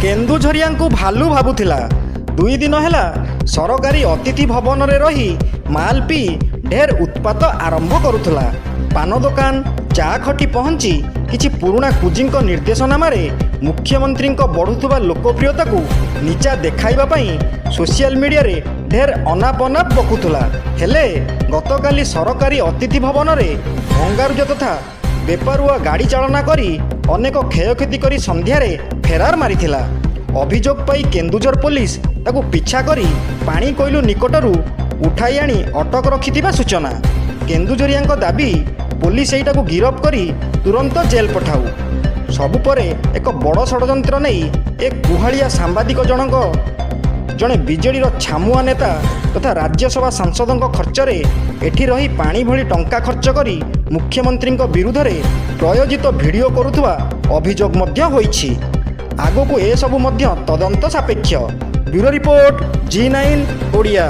କେନ୍ଦୁଝରିଆଙ୍କୁ ଭାଲୁ ଭାବୁଥିଲା। 2 ଦିନ ହେଲା ସରକାରୀ ଅତିଥି ଭବନରେ ରହି ମାଲ୍ ପିଇ ଢେର ଉତ୍ପାତ ଆରମ୍ଭ କରୁଥିଲା। ପାନ ଦୋକାନ ଚା ଖଟି ପହଞ୍ଚି କିଛି ପୁରୁଣା କୁଜିଙ୍କ ନିର୍ଦ୍ଦେଶନାମାରେ ମୁଖ୍ୟମନ୍ତ୍ରୀଙ୍କ ବଢ଼ୁଥିବା ଲୋକପ୍ରିୟତାକୁ ନିଚା ଦେଖାଇବା ପାଇଁ ସୋସିଆଲ ମିଡ଼ିଆରେ ଢେର ଅନାପନାପ ବକୁଥିଲା। ହେଲେ ଗତକାଲି ସରକାରୀ ଅତିଥି ଭବନରେ ଭଙ୍ଗାରୁଜ ତଥା ବେପାରୁଆ ଗାଡ଼ି ଚାଳନା କରି ଅନେକ କ୍ଷୟକ୍ଷତି କରି ସନ୍ଧ୍ୟାରେ ଫେରାର ମାରିଥିଲା। ଅଭିଯୋଗ ପାଇ କେନ୍ଦୁଝର ପୋଲିସ ତାକୁ ପିଛା କରି ପାଣିକୋଇଲି ନିକଟରୁ ଉଠାଇ ଆଣି ଅଟକ ରଖିଥିବା ସୂଚନା। କେନ୍ଦୁଝରିଆଙ୍କ ଦାବି ପୋଲିସ ଏଇଟାକୁ ଗିରଫ କରି ତୁରନ୍ତ ଜେଲ୍ ପଠାଉ। ସବୁ ପରେ ଏକ ବଡ଼ ଷଡ଼ଯନ୍ତ୍ର ନେଇ ଏ ଗୁହାଳିଆ ସାମ୍ବାଦିକ ଜଣେ ବିଜେଡ଼ିର ଛାମୁଆ ନେତା ତଥା ରାଜ୍ୟସଭା ସାଂସଦଙ୍କ ଖର୍ଚ୍ଚରେ ଏଠି ରହି ପାଣି ଭଳି ଟଙ୍କା ଖର୍ଚ୍ଚ କରି ମୁଖ୍ୟମନ୍ତ୍ରୀଙ୍କ ବିରୁଦ୍ଧରେ ପ୍ରୟୋଜିତ ଭିଡ଼ିଓ କରୁଥିବା ଅଭିଯୋଗ ମଧ୍ୟ ହୋଇଛି। ଆଗକୁ ଏସବୁ ମଧ୍ୟ ତଦନ୍ତ ସାପେକ୍ଷ। Bureau report G9 Odia.